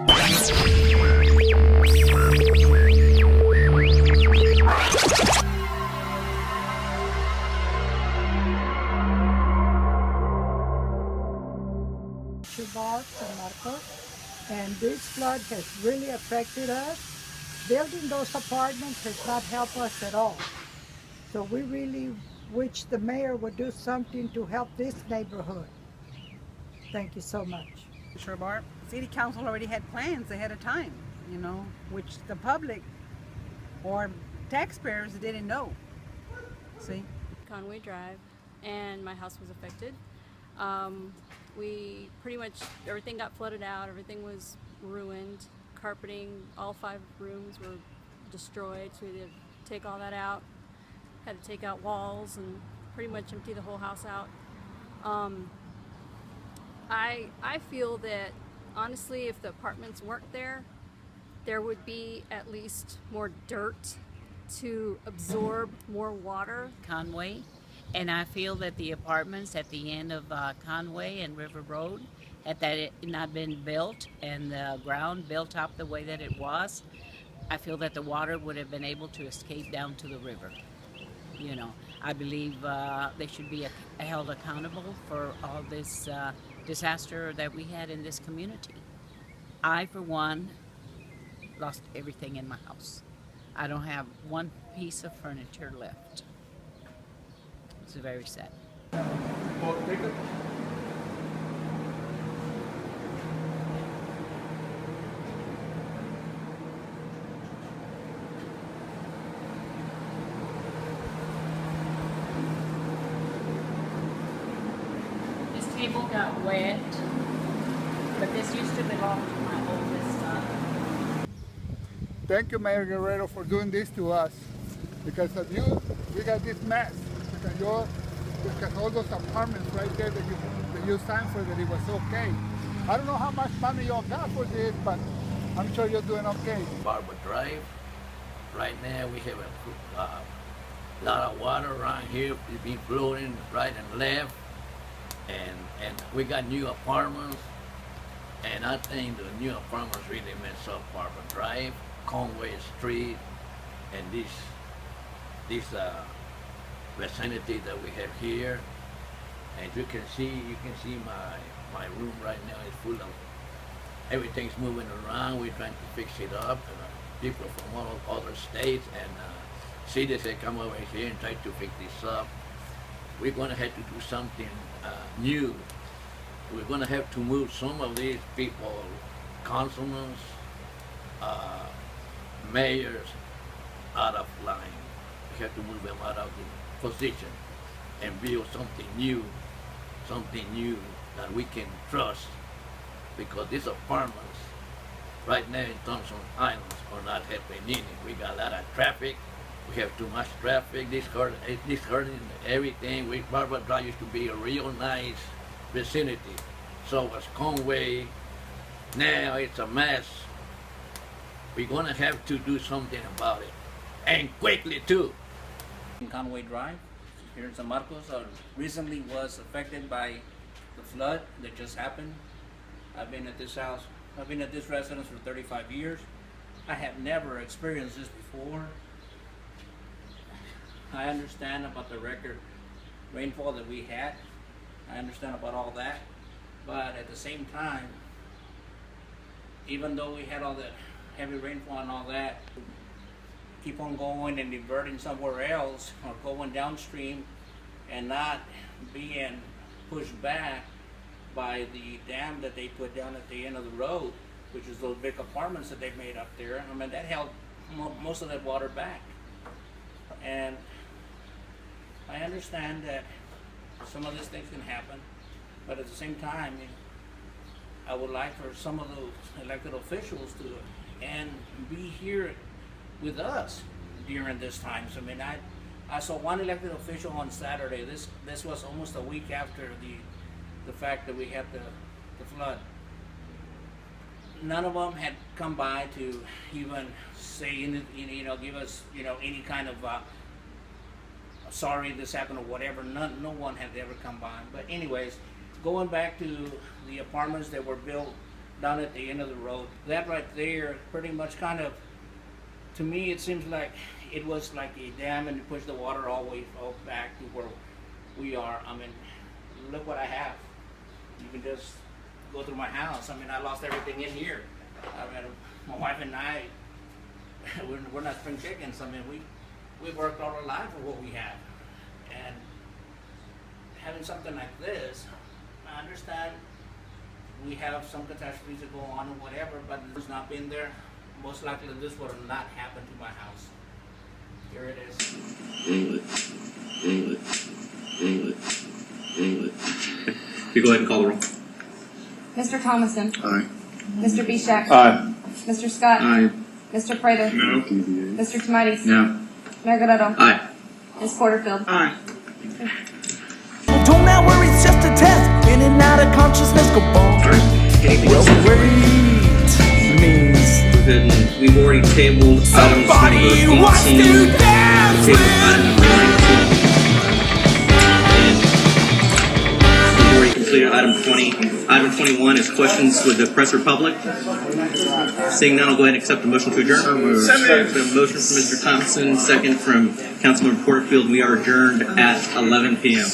And Marcos, and this flood has really affected us. Building those apartments has not helped us at all. So we really wish the mayor would do something to help this neighborhood. Thank you so much. Sure, Barb. City Council already had plans ahead of time, which the public or taxpayers didn't know. See? Conway Drive, and my house was affected. We pretty much, everything got flooded out, everything was ruined. Carpeting, all 5 rooms were destroyed, so we had to take all that out. Had to take out walls and pretty much empty the whole house out. I feel that, honestly, if the apartments weren't there, there would be at least more dirt to absorb more water. Conway. And I feel that the apartments at the end of Conway and River Road, had that it not been built and the ground built up the way that it was, I feel that the water would have been able to escape down to the river. I believe they should be held accountable for all this disaster that we had in this community. I, for one, lost everything in my house. I don't have one piece of furniture left. It's very sad. This table got wet, but this used to belong to my oldest son. Thank you, Mayor Guerrero, for doing this to us. Because of you, we got this mess. Because all those apartments right there that you signed for, that it was okay. I don't know how much money y'all got for this, but I'm sure you're doing okay. Barbara Drive. Right now we have a lot of water around here. It's been flowing right and left. And we got new apartments. And I think the new apartments really mess up Barbara Drive, Conway Street, and this vicinity that we have here. And you can see my room right now is full of everything's moving around. We're trying to fix it up. People from all other states and cities that come over here and try to fix this up. We're going to have to do something new. We're going to have to move some of these people, councilmen, mayors, out of line. We have to move them out of the position and build something new that we can trust, because these apartments right now in Thompson Islands are not helping any. We got a lot of traffic. We have too much traffic. This hurting everything. Barbara Drive used to be a real nice vicinity. So was Conway. Now it's a mess. We're gonna have to do something about it, and quickly too. Conway Drive here in San Marcos recently was affected by the flood that just happened. I've been at this residence for 35 years. I have never experienced this before. I understand about the record rainfall that we had. I understand about all that. But at the same time, even though we had all that heavy rainfall and all that, keep on going and diverting somewhere else or going downstream and not being pushed back by the dam that they put down at the end of the road, which is those big apartments that they made up there. I mean, that held most of that water back. And I understand that some of these things can happen, but at the same time, I would like for some of those elected officials to be here with us during this time. So I mean, I saw one elected official on Saturday. This was almost a week after the fact that we had the flood. None of them had come by to even say anything, give us any kind of sorry this happened or whatever. No one had ever come by. But anyways, going back to the apartments that were built down at the end of the road. That right there pretty much kind of, to me, it seems like it was like a dam and it pushed the water all the way back to where we are. I mean, look what I have. You can just go through my house. I mean, I lost everything in here. I mean, my wife and I, we're not spring chickens. I mean, we've worked all our life for what we have. And having something like this, I understand we have some catastrophes that go on or whatever, but it's not been there. Most likely this would have not happened to my house. Here it is. You go ahead and call the roll. Mr. Thomason. Aye. Mr. Bishak. Aye. Mr. Scott. Aye. Mr. Prater. No. Mr. Tomites. No. Mayor Guerrero. Aye. Ms. Porterfield. Aye. Don't not worry, it's just a test. In and out of consciousness, go boom. Anything Well, else? wait means We've already tabled somebody item wants number 18. to dance Tabled with item number 19. And we've already completed item 20. Item 21 is questions with the press or public. Seeing none, I'll go ahead and accept the motion to adjourn. We have a motion from Mr. Thompson, second from Councilmember Porterfield. We are adjourned at 11 p.m.